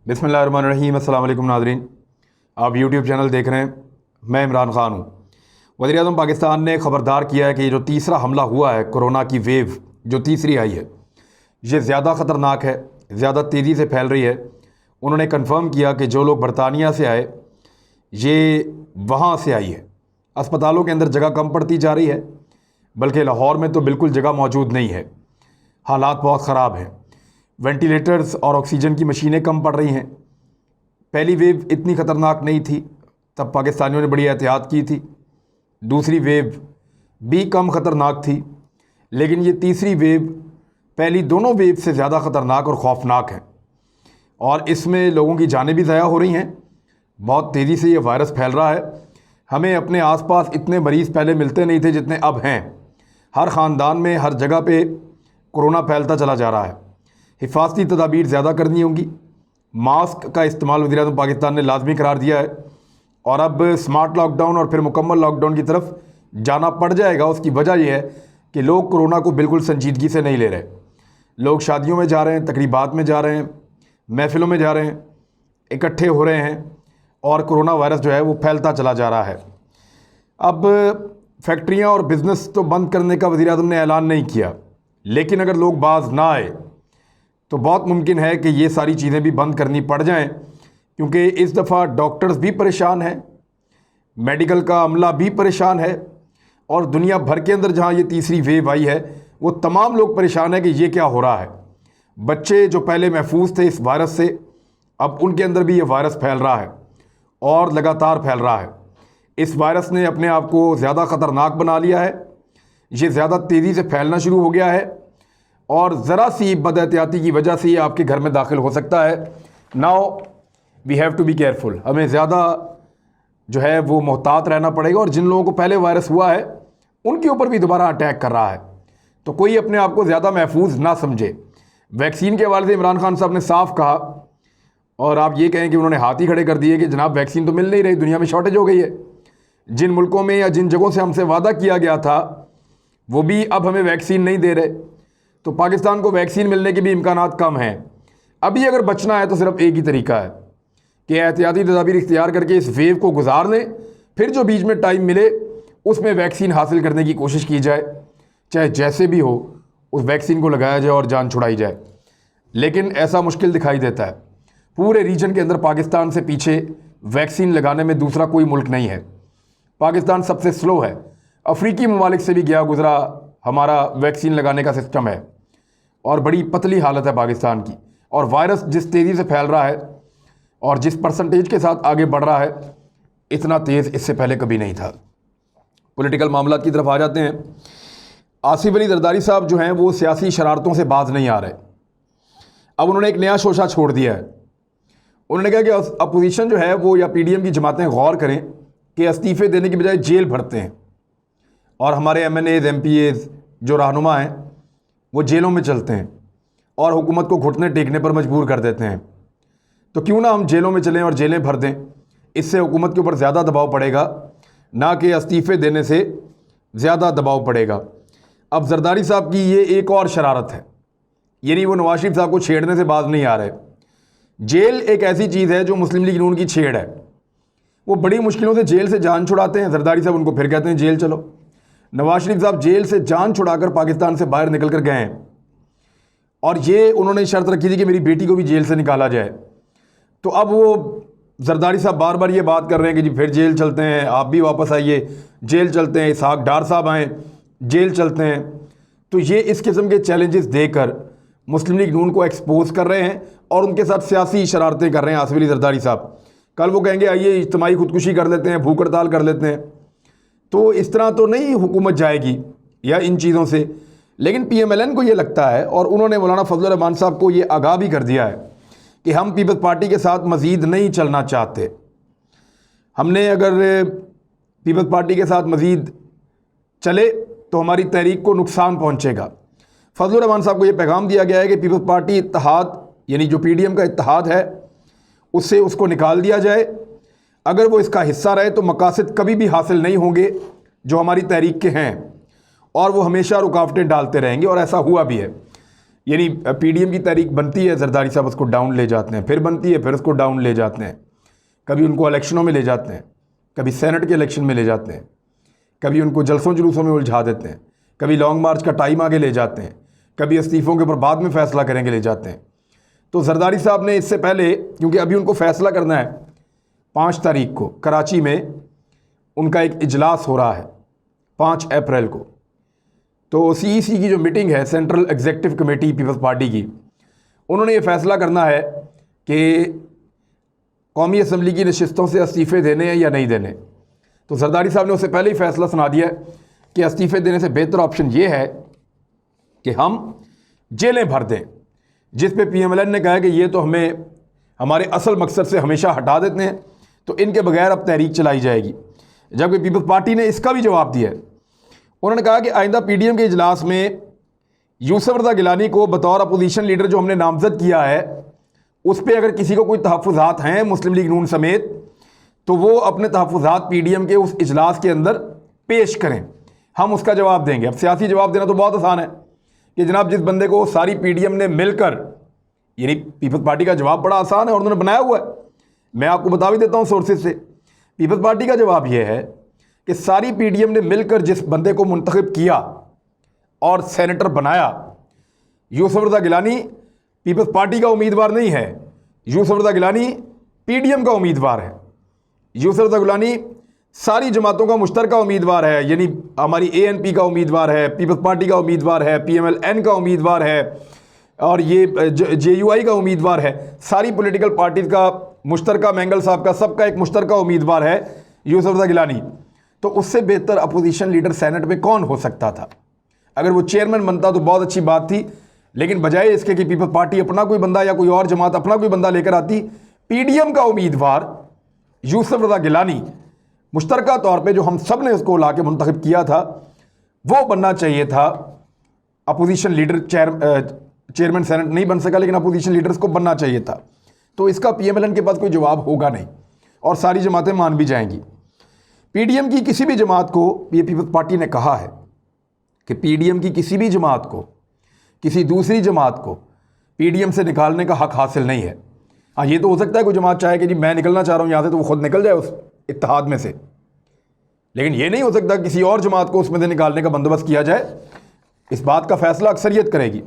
बिस्मिल्लाहिर्रहमानिर्रहीम। अस्सलाम वालेकुम नाज़रीन, आप यूट्यूब चैनल देख रहे हैं। मैं इमरान ख़ान हूँ। वज़ीर-ए-आज़म पाकिस्तान ने ख़बरदार किया है कि ये जो तीसरा हमला हुआ है, कोरोना की वेव जो तीसरी आई है, ये ज़्यादा ख़तरनाक है, ज़्यादा तेज़ी से फैल रही है। उन्होंने कन्फर्म किया कि जो लोग बरतानिया से आए, ये वहाँ से आई है। अस्पतालों के अंदर जगह कम पड़ती जा रही है, बल्कि लाहौर में तो बिल्कुल जगह मौजूद नहीं है। हालात बहुत ख़राब हैं। वेंटिलेटर्स और ऑक्सीजन की मशीनें कम पड़ रही हैं। पहली वेव इतनी ख़तरनाक नहीं थी, तब पाकिस्तानियों ने बड़ी एहतियात की थी। दूसरी वेव भी कम ख़तरनाक थी, लेकिन ये तीसरी वेव पहली दोनों वेव से ज़्यादा ख़तरनाक और ख़ौफनाक है। और इसमें लोगों की जानें भी ज़ाया हो रही हैं। बहुत तेज़ी से ये वायरस फैल रहा है। हमें अपने आसपास इतने मरीज़ पहले मिलते नहीं थे जितने अब हैं। हर ख़ानदान में, हर जगह पे कोरोना फैलता चला जा रहा है। हिफाजती तदाबीर ज़्यादा करनी होंगी। मास्क का इस्तेमाल वज़ीर-ए-आज़म पाकिस्तान ने लाजमी करार दिया है, और अब स्मार्ट लॉकडाउन और फिर मुकम्मल लॉकडाउन की तरफ जाना पड़ जाएगा। उसकी वजह यह है कि लोग कोरोना को बिल्कुल संजीदगी से नहीं ले रहे। लोग शादियों में जा रहे हैं, तकरीबात में जा रहे हैं, महफ़िलों में जा रहे हैं, इकट्ठे हो रहे हैं, और कोरोना वायरस जो है वो फैलता चला जा रहा है। अब फैक्ट्रियाँ और बिज़नेस तो बंद करने का वज़ीर-ए-आज़म ने ऐलान नहीं किया, लेकिन अगर लोग बाज ना आए तो बहुत मुमकिन है कि ये सारी चीज़ें भी बंद करनी पड़ जाएं, क्योंकि इस दफ़ा डॉक्टर्स भी परेशान हैं, मेडिकल का अमला भी परेशान है, और दुनिया भर के अंदर जहाँ ये तीसरी वेव आई है वो तमाम लोग परेशान हैं कि ये क्या हो रहा है। बच्चे जो पहले महफूज थे इस वायरस से, अब उनके अंदर भी ये वायरस फैल रहा है और लगातार फैल रहा है। इस वायरस ने अपने आप को ज़्यादा ख़तरनाक बना लिया है। ये ज़्यादा तेज़ी से फैलना शुरू हो गया है, और ज़रा सी बदएहतियाती की वजह से ये आपके घर में दाखिल हो सकता है। Now we have to be careful. हमें ज़्यादा जो है वो मोहतात रहना पड़ेगा। और जिन लोगों को पहले वायरस हुआ है उनके ऊपर भी दोबारा अटैक कर रहा है, तो कोई अपने आप को ज़्यादा महफूज ना समझे। वैक्सीन के हवाले से इमरान खान साहब ने साफ कहा, और आप ये कहें कि उन्होंने हाथ ही खड़े कर दिए कि जनाब वैक्सीन तो मिल नहीं रही, दुनिया में शॉर्टेज हो गई है। जिन मुल्कों में या जिन जगहों से हमसे वादा किया गया था वो भी अब हमें वैक्सीन नहीं दे रहे, तो पाकिस्तान को वैक्सीन मिलने के भी इम्कानात कम हैं। अभी अगर बचना है तो सिर्फ एक ही तरीका है कि एहतियाती तदाबीर इख्तियार करके इस वेव को गुजार लें, फिर जो बीच में टाइम मिले उसमें वैक्सीन हासिल करने की कोशिश की जाए, चाहे जैसे भी हो उस वैक्सीन को लगाया जाए और जान छुड़ाई जाए। लेकिन ऐसा मुश्किल दिखाई देता है। पूरे रीजन के अंदर पाकिस्तान से पीछे वैक्सीन लगाने में दूसरा कोई मुल्क नहीं है। पाकिस्तान सबसे स्लो है। अफ्रीकी ममालिक से भी गया गुजरा हमारा वैक्सीन लगाने का सिस्टम है, और बड़ी पतली हालत है पाकिस्तान की। और वायरस जिस तेज़ी से फैल रहा है और जिस परसेंटेज के साथ आगे बढ़ रहा है, इतना तेज़ इससे पहले कभी नहीं था। पॉलिटिकल मामलात की तरफ आ जाते हैं। आसिफ अली जरदारी साहब जो हैं वो सियासी शरारतों से बाज नहीं आ रहे। अब उन्होंने एक नया शोशा छोड़ दिया है। उन्होंने कहा कि अपोजिशन जो है वो या पीडीएम की जमातें गौर करें कि इस्तीफ़े देने की बजाय जेल भरते हैं, और हमारे एमएनएज एमपीएज जो रहनुमा हैं वो जेलों में चलते हैं और हुकूमत को घुटने टेकने पर मजबूर कर देते हैं। तो क्यों ना हम जेलों में चलें और जेलें भर दें। इससे हुकूमत के ऊपर ज़्यादा दबाव पड़ेगा, ना कि इस्तीफ़े देने से ज़्यादा दबाव पड़ेगा। अब जरदारी साहब की ये एक और शरारत है, यानी वो नवाज शरीफ साहब को छेड़ने से बाज नहीं आ रहे। जेल एक ऐसी चीज़ है जो मुस्लिम लीग नून की छेड़ है। वो बड़ी मुश्किलों से जेल से जान छुड़ाते हैं जरदारी साहब, उनको फिर कहते हैं जेल चलो। नवाज शरीफ साहब जेल से जान छुड़ाकर पाकिस्तान से बाहर निकल कर गए हैं, और ये उन्होंने शर्त रखी थी कि मेरी बेटी को भी जेल से निकाला जाए। तो अब वो जरदारी साहब बार बार ये बात कर रहे हैं कि जी फिर जेल चलते हैं, आप भी वापस आइए, जेल चलते हैं, इसहाक डार साहब आएँ, जेल चलते हैं। तो ये इस किस्म के चैलेंजेस देकर मुस्लिम लीग नून को एक्सपोज कर रहे हैं और उनके साथ सियासी शरारतें कर रहे हैं आसिफ अली जरदारी साहब। कल वो कहेंगे आइए इज्तिमाई खुदकुशी कर लेते हैं, भूख हड़ताल कर लेते हैं। तो इस तरह तो नहीं हुकूमत जाएगी या इन चीज़ों से। लेकिन पीएमएलएन को ये लगता है, और उन्होंने मौलाना फजलुर रहमान साहब को ये आगाह भी कर दिया है कि हम पीपल्स पार्टी के साथ मज़ीद नहीं चलना चाहते। हमने अगर पीपल्स पार्टी के साथ मज़ीद चले तो हमारी तहरीक को नुकसान पहुँचेगा। फजलुर रहमान साहब को ये पैगाम दिया गया है कि पीपल्स पार्टी इत्तेहाद, यानी जो पीडीएम का इत्तेहाद है, उससे उसको निकाल दिया जाए। अगर वो इसका हिस्सा रहे तो मकासद कभी भी हासिल नहीं होंगे जो हमारी तहरीक के हैं, और वो हमेशा रुकावटें डालते रहेंगे, और ऐसा हुआ भी है। यानी पीडीएम की तहरीक बनती है, जरदारी साहब उसको डाउन ले जाते हैं, फिर बनती है, फिर उसको डाउन ले जाते हैं, कभी उनको इलेक्शनों में ले जाते हैं, कभी सेनेट के इलेक्शन में ले जाते हैं, कभी उनको जलसों जुलूसों में उलझा देते हैं, कभी लॉन्ग मार्च का टाइम आगे ले जाते हैं, कभी इस्तीफ़ों के ऊपर बाद में फ़ैसला करेंगे ले जाते हैं। तो जरदारी साहब ने इससे पहले, क्योंकि अभी उनको फ़ैसला करना है 5 तारीख को कराची में उनका एक इजलास हो रहा है 5 अप्रैल को, तो सीईसी की जो मीटिंग है, central executive committee People's Party की, उन्होंने ये फ़ैसला करना है कि कौमी असम्बली की नशिस्तों से इस्तीफ़े देने हैं या नहीं देने। तो जरदारी साहब ने उससे पहले ही फ़ैसला सुना दिया कि इस्तीफ़े देने से बेहतर ऑप्शन ये है कि हम जेलें भर दें, जिस पे पीएमएलएन ने कहा है कि ये तो हमें हमारे असल मकसद से हमेशा हटा देते हैं, तो इनके बगैर अब तहरीक चलाई जाएगी। जबकि पीपल्स पार्टी ने इसका भी जवाब दिया है। उन्होंने कहा कि आइंदा पीडीएम के इजलास में यूसुफ रज़ा गिलानी को बतौर अपोजिशन लीडर जो हमने नामजद किया है, उस पर अगर किसी को कोई तहफ़्फ़ुज़ात हैं मुस्लिम लीग नून समेत, तो वो अपने तहफ़्फ़ुज़ात पीडीएम के उस इजलास के अंदर पेश करें, हम उसका जवाब देंगे। अब सियासी जवाब देना तो बहुत आसान है कि जनाब जिस बंदे को सारी पीडीएम ने मिलकर, यानी पीपल्स पार्टी का जवाब बड़ा आसान है और उन्होंने बनाया हुआ है, मैं आपको बता भी देता हूँ सोर्सेज से। पीपल्स पार्टी का जवाब यह है कि सारी पीडीएम ने मिलकर जिस बंदे को मुंतखब किया और सेनेटर बनाया, यूसुफ रज़ा गिलानी पीपल्स पार्टी का उम्मीदवार नहीं है, यूसुफ रज़ा गिलानी पीडीएम का उम्मीदवार है। यूसुफ रज़ा गिलानी सारी जमातों का मुश्तरका उम्मीदवार है, यानी हमारी एएनपी का उम्मीदवार है, पीपल्स पार्टी का उम्मीदवार है, पीएमएलएन का उम्मीदवार है, और ये जेयूआई का उम्मीदवार है। सारी पॉलिटिकल पार्टीज़ का मुश्तरका, मैंगल साहब का, सबका एक मुश्तरका उम्मीदवार है यूसुफ रज़ा गिलानी। तो उससे बेहतर अपोजिशन लीडर सेनेट में कौन हो सकता था? अगर वो चेयरमैन बनता तो बहुत अच्छी बात थी, लेकिन बजाय इसके कि पीपल्स पार्टी अपना कोई बंदा या कोई और जमात अपना कोई बंदा लेकर आती, पीडीएम का उम्मीदवार यूसुफ रज़ा गिलानी मुश्तरका तौर पे जो हम सब ने उसको ला के मुंतखब किया था, वो बनना चाहिए था अपोजिशन लीडर। चेयरमैन सेनेट नहीं बन सका, लेकिन अपोजिशन लीडर्स को बनना चाहिए था। तो इसका पीएमएलएन के पास कोई जवाब होगा नहीं और सारी जमातें मान भी जाएंगी। पीडीएम की किसी भी जमात को, ये पीपल्स पार्टी ने कहा है कि पीडीएम की किसी भी जमात को, किसी दूसरी जमात को पीडीएम से निकालने का हक हासिल नहीं है। हाँ, ये तो हो सकता है कोई जमात चाहे कि जी मैं निकलना चाह रहा हूँ यहाँ से, तो वो खुद निकल जाए उस इत्तेहाद में से, लेकिन ये नहीं हो सकता किसी और जमात को उसमें से निकालने का बंदोबस्त किया जाए। इस बात का फैसला अक्सरियत करेगी।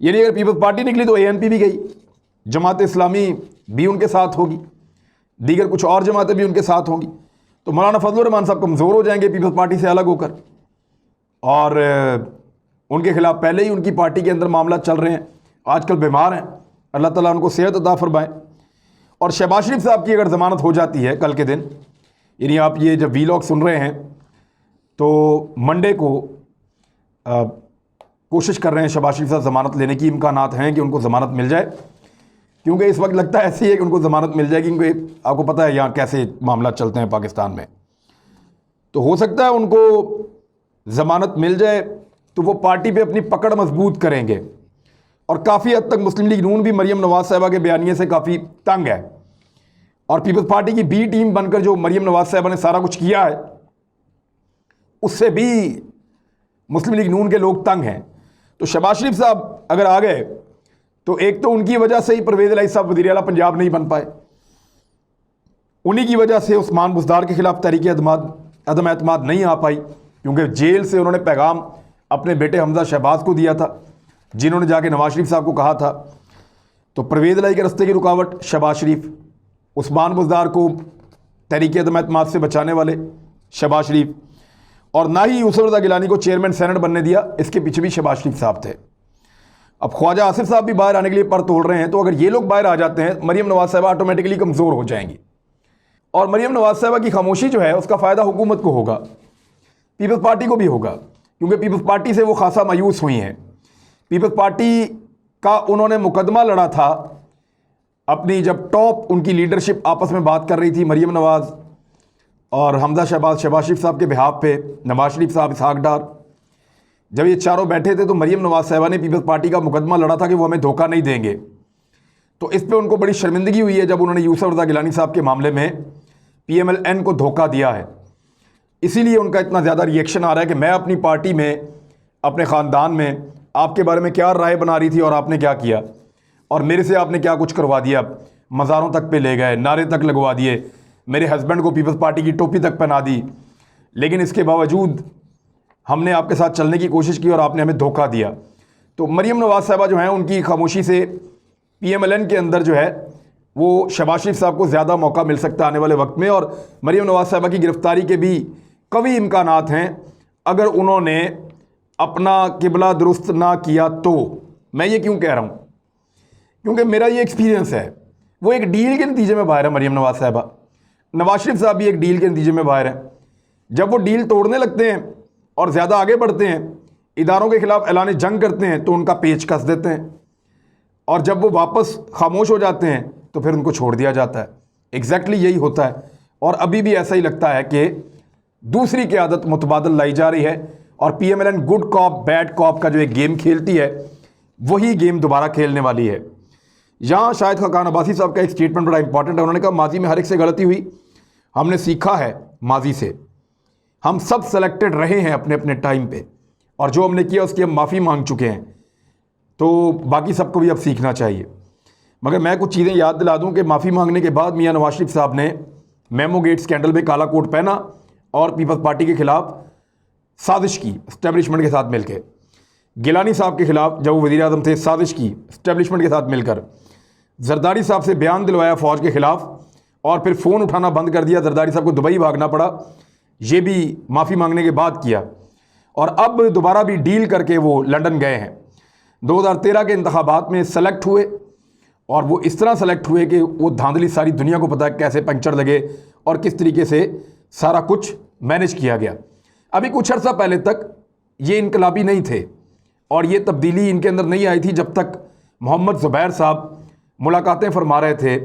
यानी अगर पीपल्स पार्टी निकली तो एएनपी भी गई, जमात इस्लामी भी उनके साथ होगी, दीगर कुछ और जमातें भी उनके साथ होंगी। तो मौलाना फजलुर रहमान साहब कमज़ोर हो जाएंगे पीपल्स पार्टी से अलग होकर, और उनके खिलाफ पहले ही उनकी पार्टी के अंदर मामला चल रहे हैं, आजकल बीमार हैं, अल्लाह ताला उनको सेहत अता फरमाए। और शहबाज शरीफ साहब की अगर ज़मानत हो जाती है कल के दिन, यानी आप ये जब वीलॉग सुन रहे हैं तो मंडे को कोशिश कर रहे हैं शहबाज शरीफ साहब ज़मानत लेने की, इम्कानात हैं कि उनको ज़मानत मिल जाए, क्योंकि इस वक्त लगता है ऐसी है कि उनको ज़मानत मिल जाएगी, क्योंकि आपको पता है यहाँ कैसे मामला चलते हैं पाकिस्तान में। तो हो सकता है उनको ज़मानत मिल जाए तो वो पार्टी पे अपनी पकड़ मजबूत करेंगे। और काफ़ी हद तक मुस्लिम लीग नून भी मरीम नवाज़ साहिबा के बयानिए से काफ़ी तंग है, और पीपल्स पार्टी की बी टीम बनकर जो मरीम नवाज़ साहिबा ने सारा कुछ किया है, उससे भी मुस्लिम लीग नून के लोग तंग हैं। तो शहबाज शरीफ साहब अगर आ गए तो एक तो उनकी वजह से ही परवेज़ इलाही साहब वज़ीर आला पंजाब नहीं बन पाए, उन्हीं की वजह से उस्मान बुज़दार के खिलाफ तहरीक अदम एतमाद नहीं आ पाई, क्योंकि जेल से उन्होंने पैगाम अपने बेटे हमजा शहबाज को दिया था, जिन्होंने जाके नवाज शरीफ साहब को कहा था। तो परवेज़ इलाही के रस्ते की रुकावट शहबाज शरीफ, उस्मान बुज़दार को तहरीक अदम एतमाद से बचाने वाले शहबाज शरीफ, और ना ही यूसुफ रज़ा गिलानी को चेयरमैन सेनेट बनने दिया, इसके पीछे भी शहबाज शरीफ साहब थे। अब ख्वाजा आसिफ साहब भी बाहर आने के लिए पर तोड़ रहे हैं, तो अगर ये लोग बाहर आ जाते हैं, मरीम नवाज़ साहिबा ऑटोमेटिकली कमज़ोर हो जाएंगी, और मरीम नवाज़ साहिबा की खामोशी जो है उसका फ़ायदा हुकूमत को होगा, पीपल्स पार्टी को भी होगा, क्योंकि पीपल्स पार्टी से वो खासा मायूस हुई हैं। पीपल्स पार्टी का उन्होंने मुकदमा लड़ा था अपनी, जब टॉप उनकी लीडरशिप आपस में बात कर रही थी, मरीम नवाज़ और हमजा शहबाज, शहबाज शरीफ साहब के बिहाफ पे, नवाज शरीफ साहब, इसहाक डार, जब ये चारों बैठे थे तो मरीम नवाज़ साहिबा ने पीपल्स पार्टी का मुकदमा लड़ा था कि वो हमें धोखा नहीं देंगे। तो इस पे उनको बड़ी शर्मिंदगी हुई है जब उन्होंने यूसुफ रज़ा गिलानी साहब के मामले में पीएमएलएन को धोखा दिया है। इसीलिए उनका इतना ज़्यादा रिएक्शन आ रहा है कि मैं अपनी पार्टी में, अपने ख़ानदान में आपके बारे में क्या राय बना रही थी और आपने क्या किया, और मेरे से आपने क्या कुछ करवा दिया। मज़ारों तक पे ले गए, नारे तक लगवा दिए, मेरे हस्बैंड को पीपल्स पार्टी की टोपी तक पहना दी, लेकिन इसके बावजूद हमने आपके साथ चलने की कोशिश की और आपने हमें धोखा दिया। तो मरीम नवाज़ साहबा जो हैं, उनकी खामोशी से PMLN के अंदर जो है वो शहबाज शरीफ साहब को ज़्यादा मौका मिल सकता है आने वाले वक्त में, और मरीम नवाज़ साहबा की गिरफ़्तारी के भी कभी इम्कानात हैं अगर उन्होंने अपना किबला दुरुस्त ना किया तो। मैं ये क्यों कह रहा हूँ, क्योंकि मेरा ये एक्सपीरियंस है। वो एक डील के नतीजे में बाहर है मरीम नवाज़ साहबा, नवाज शरीफ साहब भी एक डील के नतीजे में बाहर हैं। जब वो डील तोड़ने लगते हैं और ज़्यादा आगे बढ़ते हैं, इदारों के ख़िलाफ़ ऐलान जंग करते हैं, तो उनका पेच कस देते हैं, और जब वो वापस खामोश हो जाते हैं तो फिर उनको छोड़ दिया जाता है। एग्जैक्टली यही होता है, और अभी भी ऐसा ही लगता है कि दूसरी क़यादत मुतबादल लाई जा रही है, और PMLN good cop bad cop का जो एक गेम खेलती है वही गेम दोबारा खेलने वाली है। यहाँ शायद खान अब्बासी साहब का एक स्टेटमेंट बड़ा इंपॉर्टेंट है। उन्होंने कहा माजी में हर एक से गलती हुई, हमने सीखा है माजी से, हम सब सेलेक्टेड रहे हैं अपने अपने टाइम पे, और जो हमने किया उसकी हम माफ़ी मांग चुके हैं, तो बाकी सबको भी अब सीखना चाहिए। मगर मैं कुछ चीज़ें याद दिला दूं कि माफ़ी मांगने के बाद मियां नवाज शरीफ साहब ने मेमो गेट स्कैंडल में काला कोट पहना और पीपल्स पार्टी के खिलाफ साजिश की इस्टेब्लिशमेंट के साथ मिलकर। गिलानी साहब के खिलाफ जब वो वज़ीर आज़म थे, साजिश की इस्टेब्लिशमेंट के साथ मिलकर। जरदारी साहब से बयान दिलवाया फ़ौज के ख़िलाफ़, और फिर फ़ोन उठाना बंद कर दिया। जरदारी साहब को दुबई भागना पड़ा, ये भी माफ़ी मांगने के बाद किया, और अब दोबारा भी डील करके वो लंदन गए हैं। 2013 के इंतखाबात में सेलेक्ट हुए, और वो इस तरह सेलेक्ट हुए कि वो धांधली सारी दुनिया को पता है कैसे पंक्चर लगे और किस तरीके से सारा कुछ मैनेज किया गया। अभी कुछ अर्सा पहले तक ये इनकलाबी नहीं थे, और ये तब्दीली इनके अंदर नहीं आई थी जब तक मोहम्मद ज़ुबैर साहब मुलाकातें फरमा रहे थे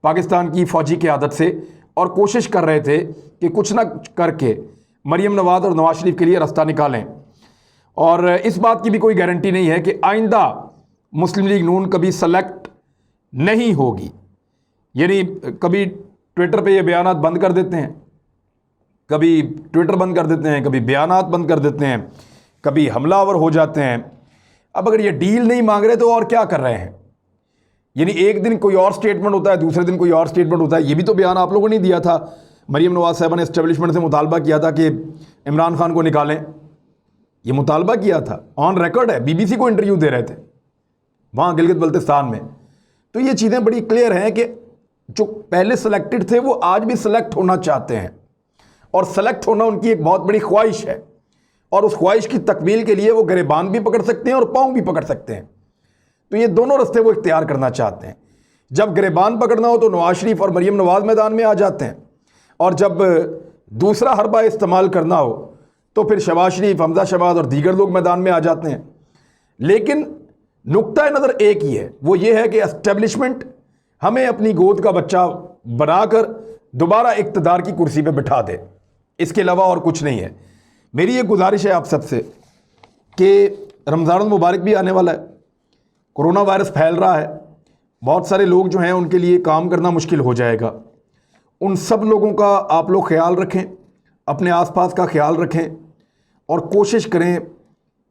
पाकिस्तान की फ़ौजी क़यादत से, और कोशिश कर रहे थे कि कुछ ना करके मरीम नवाज़ और नवाज शरीफ के लिए रास्ता निकालें। और इस बात की भी कोई गारंटी नहीं है कि आइंदा मुस्लिम लीग नून कभी सेलेक्ट नहीं होगी। यानी कभी ट्विटर पे ये बयानात बंद कर देते हैं, कभी ट्विटर बंद कर देते हैं, कभी बयानात बंद कर देते हैं, कभी हमलावर हो जाते हैं। अब अगर ये डील नहीं मांग रहे तो और क्या कर रहे हैं? यानी एक दिन कोई और स्टेटमेंट होता है, दूसरे दिन कोई और स्टेटमेंट होता है। ये भी तो बयान आप लोगों ने दिया था। मरीम नवाज़ साहबा ने एस्टेब्लिशमेंट से मुतालबा किया था कि इमरान खान को निकालें, ये मुतालबा किया था, ऑन रिकॉर्ड है। BBC को इंटरव्यू दे रहे थे वहाँ गिलगित बल्तिस्तान में। तो ये चीज़ें बड़ी क्लियर हैं कि जो पहले सेलेक्टेड थे वो आज भी सेलेक्ट होना चाहते हैं, और सेलेक्ट होना उनकी एक बहुत बड़ी ख्वाहिश है, और उस ख्वाहिश की तकमील के लिए वो गिरेबान भी पकड़ सकते हैं और पाँव भी पकड़ सकते हैं। तो ये दोनों रास्ते वो इख्तियार करना चाहते हैं। जब गिरेबान पकड़ना हो तो नवाज शरीफ और मरीम नवाज़ मैदान में आ जाते हैं, और जब दूसरा हरबा इस्तेमाल करना हो तो फिर शहबाज शरीफ, हमजा शहबाज और दीगर लोग मैदान में आ जाते हैं। लेकिन नुक्ता नज़र एक ही है, वो ये है कि एस्टेब्लिशमेंट हमें अपनी गोद का बच्चा बनाकर दोबारा इक़्तिदार की कुर्सी पे बिठा दे, इसके अलावा और कुछ नहीं है। मेरी ये गुजारिश है आप सबसे कि रमज़ान मुबारक भी आने वाला है, कोरोना वायरस फैल रहा है, बहुत सारे लोग जो हैं उनके लिए काम करना मुश्किल हो जाएगा। उन सब लोगों का आप लोग ख्याल रखें, अपने आसपास का ख्याल रखें, और कोशिश करें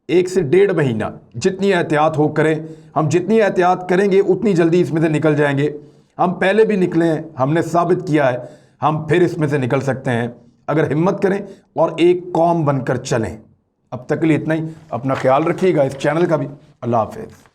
1 से 1.5 महीना जितनी एहतियात हो करें। हम जितनी एहतियात करेंगे उतनी जल्दी इसमें से निकल जाएंगे। हम पहले भी निकले हैं, हमने साबित किया है, हम फिर इसमें से निकल सकते हैं अगर हिम्मत करें और एक कौम बनकर चलें। अब तक के लिए इतना ही। अपना ख्याल रखिएगा, इस चैनल का भी। अल्लाह हाफ़िज़।